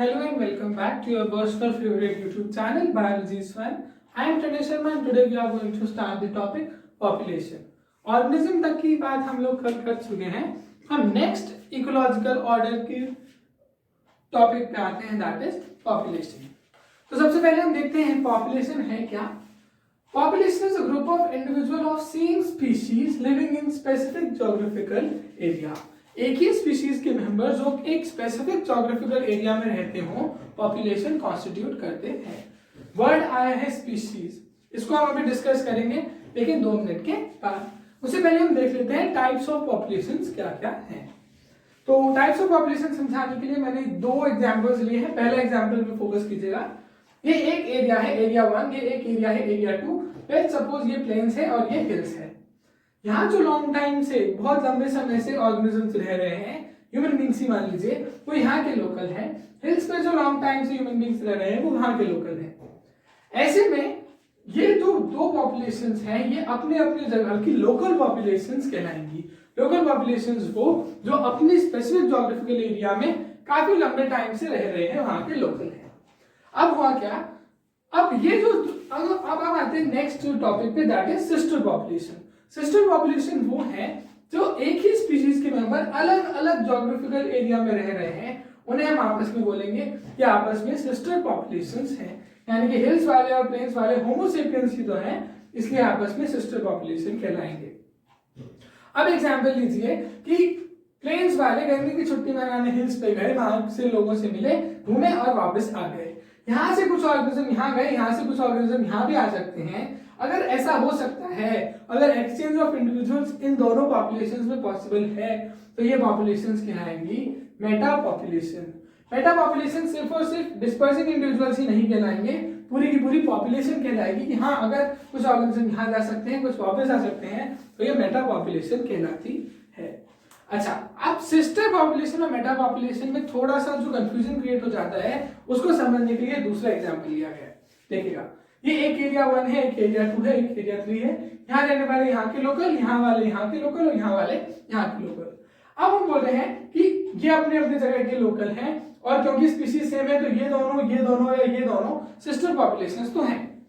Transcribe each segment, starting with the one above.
Hello and welcome back to your personal favorite YouTube channel Biology is Fun. I am Tanesh Sharma and today we are going to start the topic population. Organism तक की बात हम लोग कर चुके हैं. हम next ecological order की टॉपिक पे आते हैं, दैट इज पॉपुलेशन. तो सबसे पहले हम देखते हैं पॉपुलेशन है क्या. Population is a group of individual of same species living in specific geographical area. एक ही स्पीशीज के मेंबर जो एक स्पेसिफिक जोग्राफिकल एरिया में रहते हो पॉपुलेशन कॉन्स्टिट्यूट करते हैं. वर्ड आया है स्पीशीज, इसको हम अभी डिस्कस करेंगे लेकिन 2 मिनट के बाद. उससे पहले हम देख लेते हैं टाइप्स ऑफ पॉपुलेशंस क्या क्या हैं. तो टाइप्स ऑफ पॉपुलेशन समझाने के लिए मैंने 2 एग्जांपल्स लिए हैं. पहला एग्जांपल पे फोकस कीजिएगा. ये एक एरिया है एरिया 1, ये एक एरिया है एरिया 2. लेट्स सपोज ये प्लेन्स है और ये हिल्स है. यहाँ जो लॉन्ग टाइम से बहुत लंबे समय से ऑर्गेनिजम्स रह रहे हैं, ह्यूमन बींग्स ही मान लीजिए, वो यहाँ के लोकल हैं. हिल्स पे जो लॉन्ग टाइम से ह्यूमन बींग्स रह रहे हैं वो वहाँ के लोकल हैं. ऐसे में ये जो 2 पॉपुलेशंस हैं ये अपने अपने जगह की लोकल पॉपुलेशंस कहलाएंगी. लोकल पॉपुलेशंस वो जो अपनी स्पेसिफिक ज्योग्राफिकल एरिया में काफी लंबे टाइम से रह रहे हैं, वहाँ के लोकल हैं. अब हुआ क्या, अब ये जो अब आते हैं नेक्स्ट टॉपिक पे, that is sister population. Sister population वो है जो एक ही स्पीशीज के मेंबर अलग अलग ज्योग्राफिकल एरिया में रह रहे हैं, उन्हें हम आपस में बोलेंगे कि आपस में सिस्टर पॉपुलेशंस हैं. यानी कि हिल्स वाले और प्लेन्स वाले होमोसेपियंस ही तो हैं, इसलिए आपस में सिस्टर पॉपुलेशन कहलाएंगे. अब एग्जांपल लीजिए कि प्लेन्स वाले गर्मी की छुट्टी मनाने हिल्स पे गए, वहां से लोगों से मिले, घूमे और वापस आ गए. यहाँ से कुछ ऑर्गेनिज्म यहाँ गए, यहाँ से कुछ ऑर्गेनिज्म यहाँ भी आ सकते हैं. अगर ऐसा हो सकता है, अगर एक्सचेंज ऑफ इंडिविजुअल्स इन दोनों पॉपुलेशंस में पॉसिबल है, तो ये पॉपुलेशंस कहलाएंगी मेटा पॉपुलेशन. मेटा पॉपुलेशन सिर्फ और सिर्फ डिस्पर्सिंग इंडिविजुअल्स ही नहीं कहलाएंगे, पूरी की पूरी पॉपुलेशन कहलाएगी कि हाँ अगर कुछ ऑर्गेनिज्म यहाँ जा सकते हैं, कुछ वापस आ सकते हैं, तो ये मेटा पॉपुलेशन कहलाती है. अच्छा, अब सिस्टर पॉपुलेशन और मेटा पॉपुलेशन में थोड़ा सा जो कंफ्यूजन क्रिएट हो जाता है, उसको समझने के लिए दूसरा एग्जांपल लिया गया है. देखिएगा, ये एक एरिया 1 है, एक एरिया 2 है, एक एरिया 3 है. यहाँ रहने वाले यहाँ के लोकल, यहाँ वाले यहाँ के लोकल और यहाँ वाले यहाँ के लोकल. अब हम बोल रहे हैं कि ये अपने अपने जगह के लोकल हैं और क्योंकि स्पीशीज सेम है तो ये दोनों या ये दोनों सिस्टर पॉपुलेशंस तो हैं.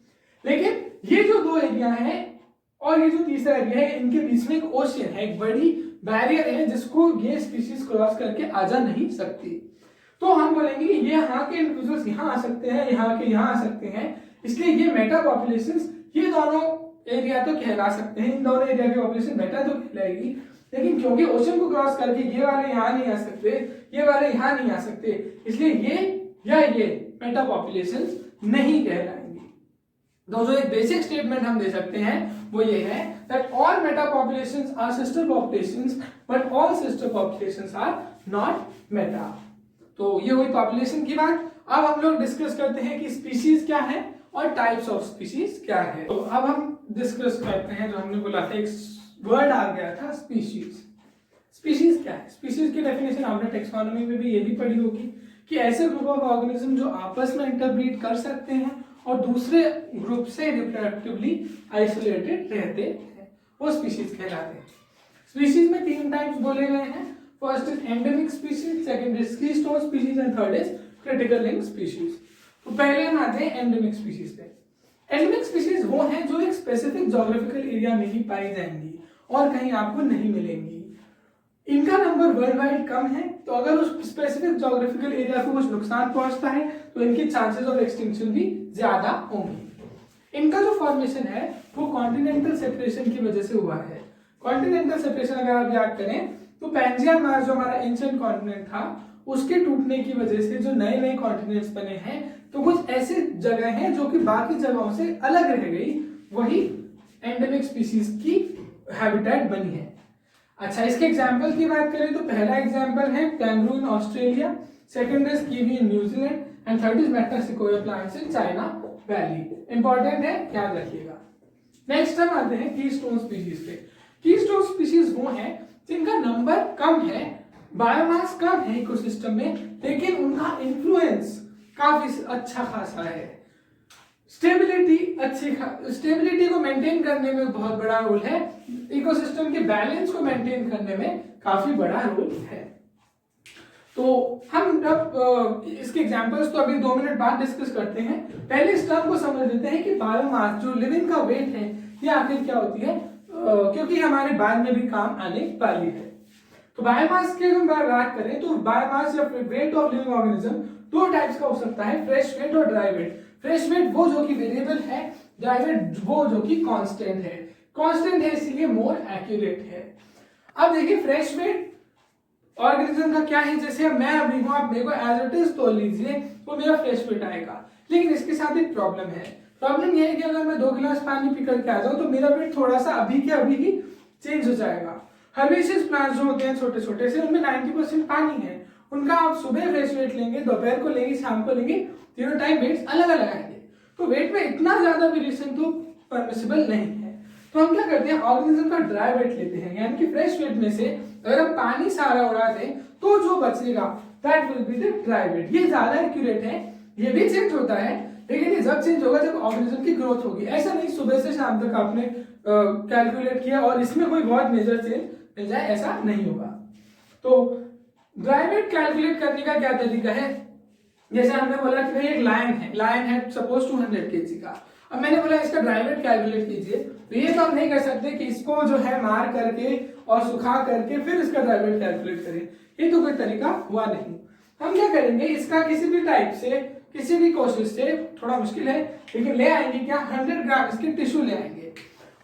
लेकिन ये जो 2 एरिया हैं और ये जो तीसरा एरिया है, इनके बीच में एक ओशियन है, एक बड़ी बैरियर है जिसको ये स्पीशीज क्रॉस करके आ जा नहीं सकती. तो हम बोलेंगे कि ये यहाँ के इंडिविजुअल्स यहाँ आ सकते हैं, यहाँ के यहाँ आ सकते हैं, इसलिए ये मेटा पॉपुलेशंस ये दोनों एरिया तो कहला सकते हैं. इन दोनों एरिया की पॉपुलेशन मेटा तो कहलाएगी, लेकिन क्योंकि ओशन को क्रॉस करके ये वाले यहाँ नहीं आ सकते, ये वाले यहाँ नहीं आ सकते, इसलिए ये मेटा पॉपुलेशंस नहीं कहलाएंगी. तो जो एक बेसिक स्टेटमेंट हम दे सकते हैं वो ये है that all meta populations are sister populations but all sister populations are not meta. तो ये हुई पॉपुलेशन की बात. अब हम लोग डिस्कस करते हैं कि स्पीशीज क्या है और टाइप्स ऑफ स्पीशीज क्या है. तो अब हम डिस्कस करते हैं, जो हमने बोला था एक वर्ड आ गया था स्पीशीज. स्पीशीज क्या है? स्पीशीज की डेफिनेशन आपने टेक्सोनॉमी में भी ये भी पढ़ी होगी कि ऐसे ग्रुप ऑफ ऑर्गेनिज्म जो आपस में इंटरब्रीड कर सकते हैं और दूसरे ग्रुप से रिप्रोडक्टिवली आइसोलेटेड रहते हैं, वो स्पीशीज कहलाते हैं. स्पीशीज में 3 टाइप्स बोले गए हैं. First is endemic species, second is keystone species and third is critical link species. तो पहले हम आते हैं एंडेमिक स्पीशीज पे. एंडेमिक स्पीशीज वो हैं जो एक स्पेसिफिक ज्योग्राफिकल एरिया में ही पाई जाएंगी और कहीं आपको नहीं मिलेंगी. इनका नंबर वर्ल्ड वाइड कम है, तो अगर उस स्पेसिफिक ज्योग्राफिकल एरिया को कुछ नुकसान पहुंचता है तो इनके चांसेस ऑफ एक्सटिंक्शन भी ज्यादा होंगे. इनका जो फॉर्मेशन है वो कॉन्टिनेंटल सेपरेशन की वजह से हुआ है. कॉन्टिनेंटल सेपरेशन अगर आप याद करें तो पैंजिया मार्स जो हमारा एंशिएंट कॉन्टिनेंट था, उसके टूटने की वजह से जो नए नए कॉन्टिनेंट्स बने हैं, तो कुछ ऐसी जगह हैं जो कि बाकी जगहों से अलग रह गई, वही एंडेमिक स्पीशीज की हैबिटेट बनी है. अच्छा, इसके एग्जांपल की बात करें तो पहला एग्जांपल है kangaroo in Australia, second is kiwi in New Zealand and third is metasequoia plants in China valley. Important है, याद रखिएगा. नेक्स्ट हम आते हैं कीस्टोन स्पीशीज पे. कीस्टोन स्पीशीज वो हैं जिनका नंबर कम है, बायोमास कम है इकोसिस्टम में, लेकिन उनका इन्फ्लुएंस काफी अच्छा खासा है. स्टेबिलिटी को मेंटेन करने में बहुत बड़ा रोल है, इकोसिस्टम के बैलेंस को मेंटेन करने में काफी बड़ा रोल है. तो हम अब इसके एग्जांपल्स तो अभी 2 मिनट बाद डिस्कस करते हैं। पहले इस टर्म को समझ लेते हैं कि बायोमास जो लिविंग का वेट है ये आखिर क्या होती है, क्योंकि हमारे बाद में भी काम आने वाली है। तो बायोमास की हम बात करें तो बायोमास या weight of living organism 2 types का हो सकता है, फ्रेश वेट और ड्राई वेट। फ्रेश वेट वो जो कि वेरिएबल है, ड्राई वेट वो जो कि कांस्टेंट है। कांस्टेंट है इसीलिए मोर एक्यूरेट है। अब देखिए फ्रेश वेट ऑर्गेनिज्म का क्या है, जैसे मैं अभी हूं, आप मेरे को एज इट इज तोल लीजिए तो मेरा फ्रेश वेट आएगा। लेकिन इसके साथ एक प्रॉब्लम है। प्रॉब्लम यह है कि अगर मैं 2 गिलास पानी पी करके आ जाऊं तो मेरा वेट थोड़ा सा अभी के अभी ही चेंज हो जाएगा। हर्बेशियस प्लांट्स जो होते हैं छोटे छोटे से, उनमें 90% पानी है। उनका आप सुबह फ्रेश वेट लेंगे, दोपहर को लेंगे, शाम को लेंगे, तीनों टाइम वेट्स अलग अलग आएंगे। तो वेट में इतना ज्यादा वेरिएशन तो परमिसिबल नहीं है। तो हम क्या करते हैं, ऑर्गेनिज्म का ड्राई वेट लेते हैं, यानी कि फ्रेश वेट में से अगर हम पानी सारा उड़ा दें तो जो बचेगा that will be the dry weight. ये ज्यादा एक्यूरेट है। ये भी चेंज होता है, लेकिन ये जब चेंज होगा जब ऑर्गेनिज्म की ग्रोथ होगी। ऐसा नहीं सुबह से शाम तक आपने कैलकुलेट किया और इसमें कोई बहुत मेजर चेंज मिल जाए, ऐसा नहीं होगा। तो ड्राई वेट कैलकुलेट करने का क्या तरीका है, जैसे हमने बोला कि भाई एक लायन है सपोज 200 kg का। अब मैंने बोला इसका ड्राई वेट कैलकुलेट कीजिए, तो ये तो हम नहीं कर सकते कि इसको जो है मार करके और सुखा करके फिर इसका ड्राई वेट कैलकुलेट करें, ये तो कोई तरीका हुआ नहीं। हम क्या करेंगे, इसका किसी भी टाइप से किसी भी कोशिश से, थोड़ा मुश्किल है लेकिन ले आएंगे क्या, 100 ग्राम इसके टिश्यू ले आएंगे।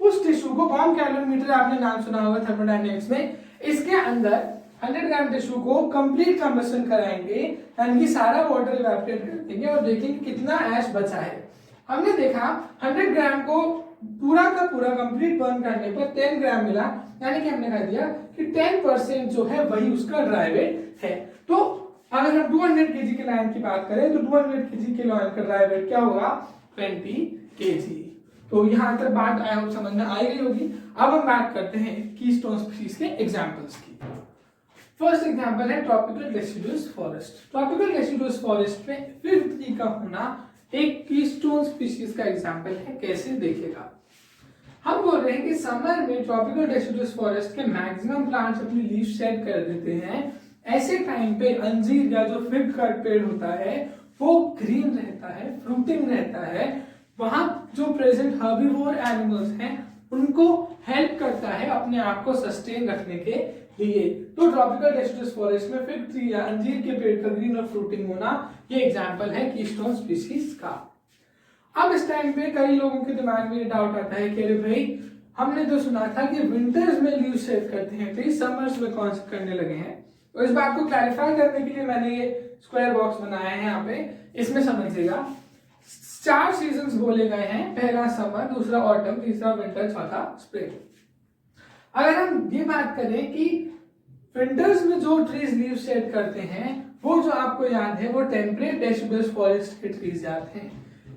उस टिश्यू को बॉम्ब कैलोरीमीटर आपने नाम सुना होगा थर्मोडायनेमिक्स में, इसके अंदर 100 ग्राम टिश्यू को कंप्लीट कंबशन कराएंगे, यानी कि सारा वाटर इवेपोरेट कर देंगे और देखेंगे कितना ऐश बचा है। हमने देखा 100 ग्राम को पूरा का पूरा कंप्लीट बर्न करने पर 10 ग्राम मिला, यानी कि हमने कह दिया कि 10% जो है वही उसका ड्राई वेट है। तो अगर हम 200 kg के लाइन की बात करें तो 200 kg के लाइन का ड्राई वेट क्या होगा, 20 kg। तो यहाँ तक बात समझ में आई गई होगी। अब हम बात करते हैं कीस्टोन स्पीशीज के एग्जांपल्स की। फर्स्ट एग्जांपल है tropical deciduous forest. Tropical deciduous forest में फिफ्थ ट्री का होना एक कीस्टोन स्पीशीज का एग्जांपल है। कैसे देखेगा, हम बोल रहे हैं कि समर में ट्रॉपिकल डेसिडुअस फॉरेस्ट के मैक्सिमम प्लांट्स अपनी लीफ शेड कर देते हैं। ऐसे टाइम पे अंजीर या जो फिग का पेड़ होता है वो ग्रीन रहता है, फ्रूटिंग रहता है। वहां जो प्रेजेंट हर्बीवोर एनिमल्स हैं उनको हेल्प करता है अपने आप को सस्टेन रखने के लिए। तो ट्रॉपिकल डेसिडुअस फॉरेस्ट में फिग ट्री या अंजीर के पेड़ का ग्रीन और फ्रूटिंग होना ये एग्जांपल है कीस्टोन स्पीशीज का। अब इस टाइम पे कई लोगों के दिमाग में ये डाउट आता है कि अरे भाई हमने तो सुना था कि विंटर्स में लीव शेड करते हैं, तो समर्स में कौन से करने लगे हैं। तो इस बात को क्लैरिफाई करने के लिए मैंने ये स्क्वायर बॉक्स बनाया है यहाँ पे। इसमें समझिएगा 4 सीजन्स बोले गए हैं, पहला समर, दूसरा ऑटम, तीसरा विंटर, चौथा स्प्रिंग। अगर हम ये बात करें कि विंटर्स में जो ट्रीज लीव शेड करते हैं वो जो आपको याद है वो टेम्परेट डेसिडुअस फॉरेस्ट के ट्रीज याद हैं।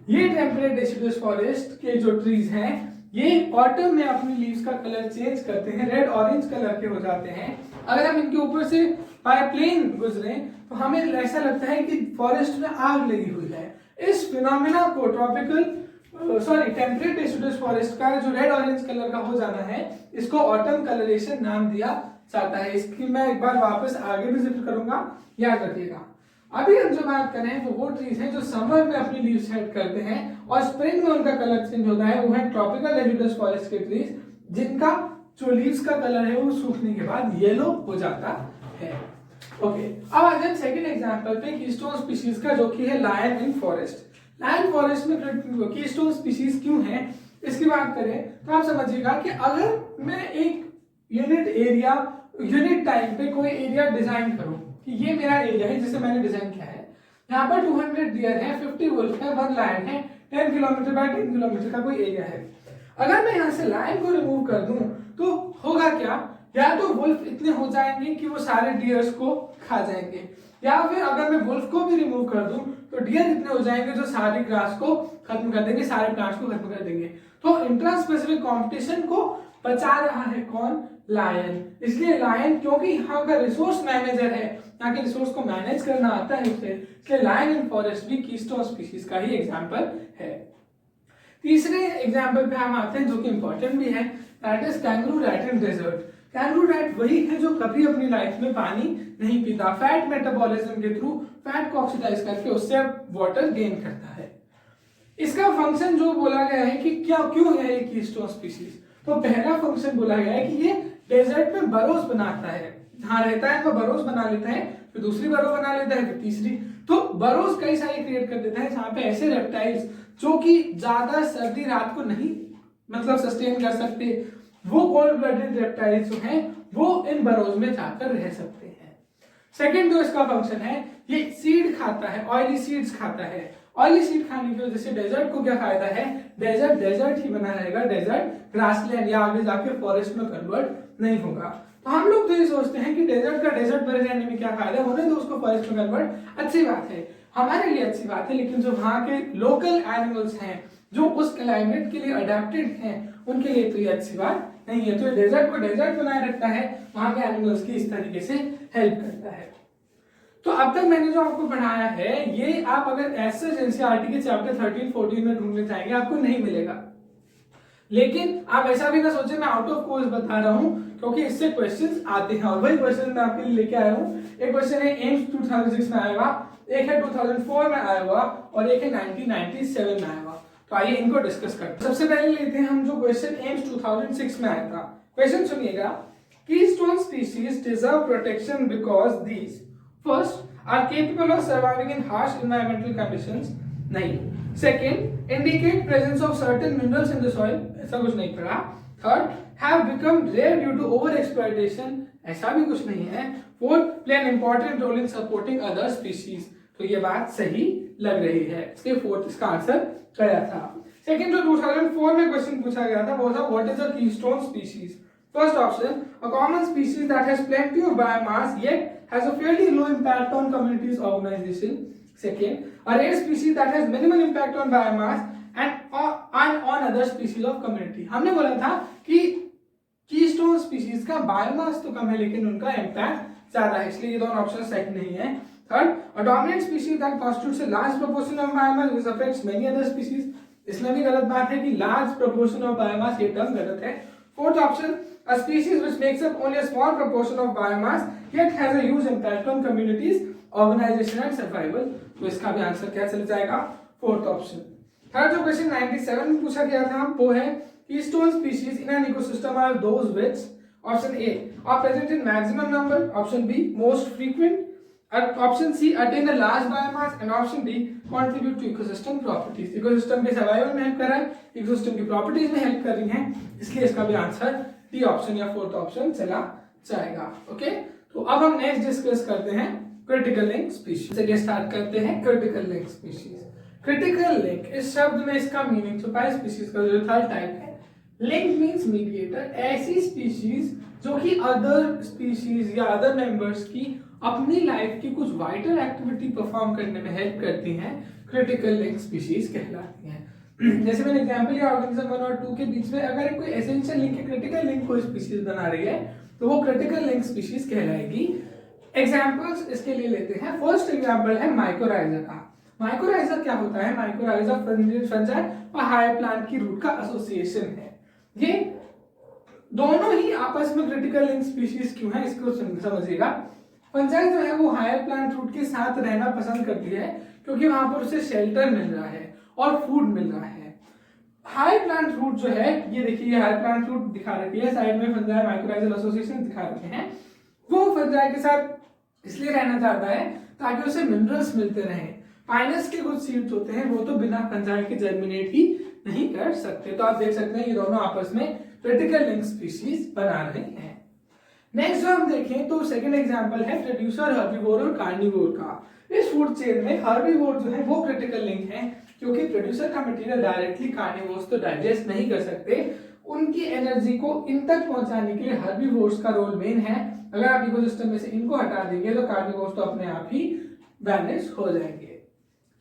ये टेम्परेट डेसिडुअस फॉरेस्ट के जो ट्रीज हैं ये ऑटम में अपनी लीव्स का कलर चेंज करते हैं, रेड ऑरेंज कलर के हो जाते हैं। अगर हम इनके ऊपर से बाय प्लेन गुजरे तो हमें ऐसा लगता है कि फॉरेस्ट में आग लगी हुई है। इस फिनोमेना को टेम्परेट डेसिडुअस फॉरेस्ट का जो रेड ऑरेंज कलर का हो जाना है इसको ऑटम कलरेशन नाम दिया जाता है। इसकी मैं एक बार वापस आगे भी जिक्र करूंगा, याद रखिएगा। अभी हम जो बात करें वो ट्रीज हैं जो समर में अपनी लीव्स शेड करते हैं और स्प्रिंग में उनका कलर चेंज होता है। वो है ट्रॉपिकल डेसिडुअस फॉरेस्ट के ट्रीज जिनका जो लीव्स का कलर है वो सूखने के बाद येलो हो जाता है। ओके, अब आ जाए सेकंड एग्जांपल पे कीस्टोन स्पीशीज का, जो कि है lion in forest. Lion forest में कीस्टोन स्पीशीज क्यों है इसकी बात करें तो आप समझिएगा कि अगर मैं एक यूनिट टाइम पे कोई एरिया डिजाइन करूं कि ये मेरा एरिया है जिसे मैंने डिजाइन किया है, यहाँ पर 200 डियर है, 50 वुल्फ है, 1 लायन है, 10 किलोमीटर बाय 10 किलोमीटर का कोई एरिया है। अगर मैं यहाँ से लायन को रिमूव कर दूं तो होगा क्या, या तो वुल्फ इतने हो जाएंगे कि वो सारे डियर्स को खा जाएंगे, या फिर अगर मैं वुल्फ को भी रिमूव कर दूं तो डियर इतने हो जाएंगे जो सारी ग्रास को खत्म कर देंगे, सारे प्लांट्स को खत्म कर देंगे। तो इंट्रा स्पेसिफिक कॉम्पिटिशन को बचा रहा है कौन, लायन। इसलिए लायन, क्योंकि यहाँ का रिसोर्स मैनेजर है, यहाँ के रिसोर्स को मैनेज करना आता है उसे, इसलिए लायन इन फॉरेस्ट भी कीस्टोन स्पीशीज का ही एग्जांपल है। तीसरे एग्जांपल पे हम आते हैं जो कि इंपॉर्टेंट भी है, that is kangaroo rat in desert. Kangaroo rat वही है जो कभी अपनी लाइफ में पानी नहीं पीता, फैट मेटाबॉलिज्म के थ्रू फैट को ऑक्सीडाइज करके उससे वाटर गेन करता है। इसका फंक्शन जो बोला गया है कि क्या क्यों है ये कीस्टोन स्पीशीज, तो पहला फंक्शन बोला गया है कि ये डेजर्ट में बरोस बनाता है, जहां रहता है तो बरोस बना लेता है, फिर दूसरी बरो बना लेता है, फिर तीसरी, तो बरोस कई सारे क्रिएट कर देता है जहां पे ऐसे रेप्टाइल्स जो कि ज्यादा सर्दी रात को नहीं मतलब सस्टेन कर सकते, वो कोल्ड ब्लडेड रेप्टाइल्स जो हैं वो इन बरोज में जाकर रह सकते हैं। सेकंड जो इसका फंक्शन है, ये सीड खाता है, ऑयली सीड्स खाता है। ऑयली सीड खाने की वजह से डेजर्ट को क्या फायदा है, डेजर्ट डेजर्ट ही बना रहेगा, डेजर्ट ग्रासलैंड या आगे जाके फॉरेस्ट में कन्वर्ट नहीं होगा। तो हम लोग तो ये सोचते हैं कि डेजर्ट का डेजर्ट बन जाने में क्या फायदा, होने दो उसको फॉरेस्ट में कन्वर्ट, अच्छी बात है, हमारे लिए अच्छी बात है, लेकिन जो वहाँ के लोकल एनिमल्स हैं जो उस क्लाइमेट के लिए अडेप्टेड हैं उनके लिए तो ये अच्छी बात नहीं है। तो डेजर्ट को डेजर्ट बनाए रखता है, वहां के एनिमल्स की इस तरीके से हेल्प करता है। तो अब तक मैंने जो आपको पढ़ाया है ये आप अगर ऐसे एनसीईआरटी के चैप्टर 13-14 में ढूंढने जाएंगे आपको नहीं मिलेगा, लेकिन आप ऐसा भी ना सोचे मैं आउट ऑफ कोर्स बता रहा हूं, क्योंकि इससे क्वेश्चंस आते हैं और वही क्वेश्चन मैं आपके लिए लेके आया हूं। एक क्वेश्चन है एम्स 2006 में आया हुआ, एक है 2004 में आया हुआ और एक है 1997 में आया हुआ। तो आइए इनको डिस्कस करते हैं। सबसे पहले लेते हैं हम जो क्वेश्चन एम्स 2006 में आया था। क्वेश्चन सुनिएगा, keystone species deserve protection because these first are capable of surviving in harsh environmental conditions, नहीं। Second, indicate presence of certain minerals in the soil, ऐसा कुछ नहीं पढ़ा। Third, have become rare due to over exploitation, ऐसा भी कुछ नहीं है। Fourth, play an important role in supporting other species, तो ये बात सही लग रही है, इसलिए फोर्थ इसका आंसर गया था। सेकंड जो 2004 में क्वेश्चन पूछा गया था वो था what is a keystone species. First option, a common species that has plenty of biomass yet has a fairly low impact on communities organization. Second, a rare species that has minimal impact on biomass and on other species of community. हमने बोला था कि keystone species का biomass तो कम है लेकिन उनका impact ज्यादा है, इसलिए ये दोनों ऑप्शन सही नहीं है। Third, a dominant species that constitutes a large proportion of biomass which affects many other species. इसमें भी गलत बात है कि large proportion of biomass, ये टर्म गलत है। Fourth option, a species which makes up only a small proportion of biomass yet has a huge impact on communities, organization and survival. तो इसका भी आंसर क्या चल जाएगा, फोर्थ ऑप्शन। थर्ड जो क्वेश्चन 97 में पूछा गया था वो है keystone species in an ecosystem are those which, option A are present in maximum number, option B most frequent, option C attain a large biomass and option D contribute to ecosystem properties. Ecosystem के survival में help कर रहा है, ecosystem की properties में help कर रही है, इसलिए इसका भी आंसर डी ऑप्शन या फोर्थ ऑप्शन चला जाएगा। ओके, तो अब हम नेक्स्ट डिस्कस करते हैं क्रिटिकल लिंक स्पीशीज। चलिए स्टार्ट करते हैं critical link species. Critical link इस शब्द में इसका मीनिंग छुपा है। स्पीशीज का जो थर्ड टाइप है, लिंक मींस मीडिएटर, ऐसी स्पीशीज जो कि अदर स्पीशीज या अदर मेंबर्स की अपनी लाइफ की कुछ वाइटल एक्टिविटी परफॉर्म करने में हेल्प करती हैं, क्रिटिकल लिंक स्पीशीज कहलाती हैं। जैसे मैंने एग्जांपल लिया ऑर्गेनिज्म 1 और 2 के बीच में अगर कोई एसेंशियल लिंक या क्रिटिकल लिंक कोई स्पीशीज बना रही है तो वो क्रिटिकल लिंक स्पीशीज कहलाएगी। एग्जांपल्स इसके लिए लेते हैं। फर्स्ट एग्जांपल है माइकोराइजा का। माइकोराइजा क्या होता है, माइकोराइजा फंजाई और हायर प्लांट की रूट का एसोसिएशन है। ये दोनों ही आपस में क्रिटिकल लिंक स्पीशीज क्यों है इसको समझिएगा। फंजाई जो है वो हायर प्लांट रूट के साथ रहना पसंद करती है क्योंकि वहां पर उसे शेल्टर मिल रहा है और फूड मिल रहा है। हायर प्लांट रूट जो है, ये देखिए हायर प्लांट रूट दिखा रखी है साइड में, फंजाई माइकोराइजल एसोसिएशन दिखा रखे हैं। वो फंजाई के साथ इसलिए रहना चाहता है ताकि उसे मिनरल्स मिलते रहे। पाइनस के कुछ सीड्स होते हैं वो तो बिना फंजाई के जर्मिनेट ही नहीं कर सकते। तो आप देख सकते हैं ये दोनों आपस में क्रिटिकल लिंक स्पीशीज बना रहे हैं। नेक्स्ट जो हम देखें तो सेकंड एग्जांपल है प्रोड्यूसर, हर्बीवोर और कार्निवोर का। इस फूड चेन में हर्बीवोर जो है वो क्रिटिकल लिंक है क्योंकि प्रोड्यूसर का मटेरियल डायरेक्टली कार्निवोर्स तो डाइजेस्ट नहीं कर सकते, उनकी एनर्जी को इन तक पहुंचाने के लिए हर्बीवोर्स का रोल मेन है। अगर आप इकोसिस्टम में से इनको हटा देंगे तो कार्निवोर्स तो अपने आप ही वैनिश हो जाएंगे।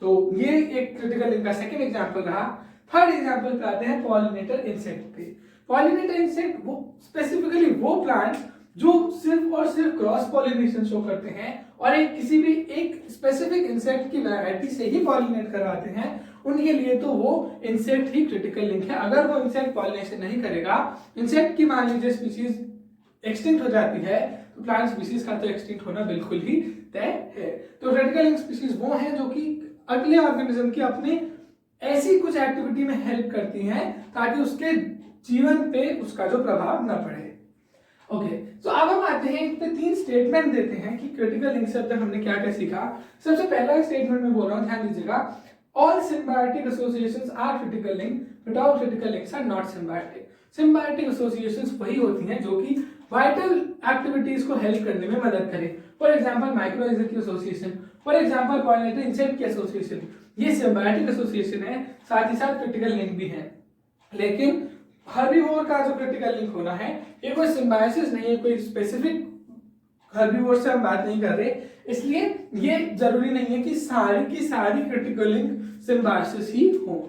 तो ये एक क्रिटिकल लिंक का सेकंड एग्जांपल रहा। थर्ड एग्जांपल पे आते हैं पॉलिनेटर इंसेक्ट पे। पॉलिनेटर इंसेक्ट वो स्पेसिफिकली वो प्लांट जो सिर्फ और सिर्फ क्रॉस पॉलिनेशन शो करते हैं और एक किसी भी एक स्पेसिफिक इंसेक्ट की वैरायटी से ही पॉलिनेट करवाते हैं, उनके लिए तो वो इंसेक्ट ही क्रिटिकल लिंक है। अगर वो इंसेक्ट पॉलिनेशन नहीं करेगा, इंसेक्ट की मान लीजिए स्पीशीज एक्सटिंक्ट हो जाती है तो प्लांट स्पीशीज का तो एक्सटिंक्ट होना बिल्कुल ही तय है। तो क्रिटिकल लिंक स्पीशीज वो हैं जो कि अगले ऑर्गेनिज्म की अपने ऐसी कुछ एक्टिविटी में हेल्प करती हैं ताकि उसके जीवन पे उसका जो प्रभाव न पड़े। ओके, तो अब हम आते हैं इस पे 3 स्टेटमेंट देते हैं कि क्रिटिकल लिंक से अब तक हमने क्या क्या सीखा। सबसे पहला स्टेटमेंट मैं बोल रहा हूँ, ध्यान दीजिएगा, all symbiotic associations are critical link but all critical links are not symbiotic. Symbiotic associations वही होती हैं जो कि वाइटल एक्टिविटीज को हेल्प करने में मदद करें। फॉर एग्जांपल माइक्रोइजा की association, for example pollinator insect की एसोसिएशन, ये सिम्बायोटिक एसोसिएशन है, साथ ही साथ क्रिटिकल लिंक भी है। लेकिन हर्बीवोर का जो क्रिटिकल लिंक होना है ये कोई सिम्बायोसिस नहीं है, कोई स्पेसिफिक हर्बीवोर से हम बात नहीं कर रहे, इसलिए ये जरूरी नहीं है कि सारी की सारी क्रिटिकल लिंक सिम्बायोसिस ही हो।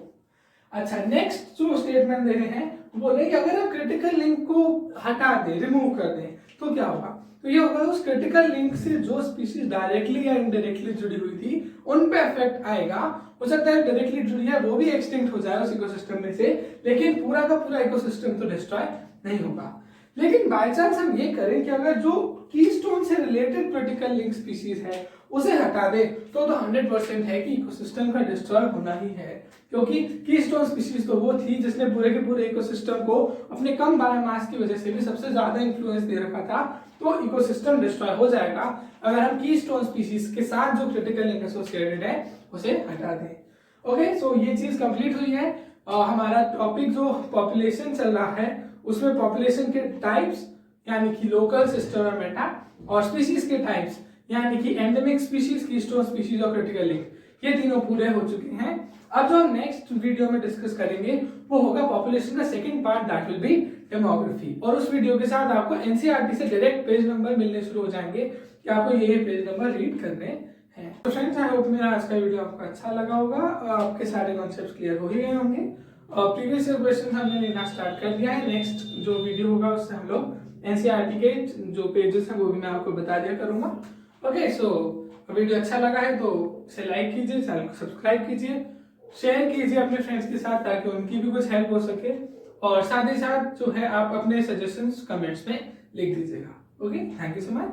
अच्छा, नेक्स्ट जो स्टेटमेंट दे रहे हैं बोले कि अगर हम क्रिटिकल लिंक को हटा दें, रिमूव कर दें, तो क्या होगा? तो ये होगा उस क्रिटिकल लिंक से जो स्पीशीज डायरेक्टली या इनडायरेक्टली जुड़ी हुई थी उन पे इफेक्ट आएगा। हो सकता है डायरेक्टली जुड़ी है वो भी एक्सटिंक्ट हो जाए उस इकोसिस्टम में से, लेकिन पूरा का पूरा इकोसिस्टम तो डिस्ट्रॉय नहीं होगा। लेकिन बाय चांस हम ये करें कि अगर जो कीस्टोन से रिलेटेड क्रिटिकल लिंक स्पीशीज है उसे हटा दे तो 100% है कि इकोसिस्टम का डिस्ट्रॉय होना ही है, क्योंकि कीस्टोन स्पीशीज तो वो थी जिसने पूरे के पूरे इकोसिस्टम को अपने कम बायोमास की वजह से भी सबसे ज्यादा इन्फ्लुएंस दे रखा था। तो इकोसिस्टम डिस्ट्रॉय हो जाएगा अगर हम कीस्टोन स्पीशीज के साथ जो क्रिटिकल लिंक एसोसिएटेड है उसे हटा दें। ओके, सो ये चीज कंप्लीट हुई है। हमारा टॉपिक जो पॉपुलेशन चल रहा है उसमें पॉपुलेशन के टाइप्स यानी कि लोकल, सिस्टर और मेटा, और स्पीशीज के टाइप्स यानी कि एंडेमिक स्पीशीज, कीस्टोन स्पीशीज और क्रिटिकल लिंक, ये तीनों पूरे हो चुके हैं। अब जो हम नेक्स्ट वीडियो में डिस्कस करेंगे वो होगा पॉपुलेशन का second part, that will B demography. और उस वीडियो के साथ आपको एनसीईआरटी से डायरेक्ट पेज नंबर मिलने शुरू हो जाएंगे कि आपको ये पेज नंबर रीड करने हैं। तो फ्रेंड्स, आई होप मेरा आज का वीडियो आपको अच्छा लगा होगा, आपके सारे कॉन्सेप्ट्स क्लियर हो ही गए होंगे। प्रीवियस क्वेश्चन हमने लेना स्टार्ट कर दिया है। नेक्स्ट जो वीडियो होगा उससे हम लोग एनसीईआरटी के जो पेजेस हैं वो भी मैं आपको बता दिया करूंगा। ओके, सो वीडियो अच्छा लगा है तो इसे लाइक कीजिए, चैनल को सब्सक्राइब कीजिए, शेयर कीजिए अपने फ्रेंड्स के साथ ताकि उनकी भी कुछ हेल्प हो सके, और साथ ही साथ जो है आप अपने सजेशंस कमेंट्स में लिख दीजिएगा। Okay, thank you so much.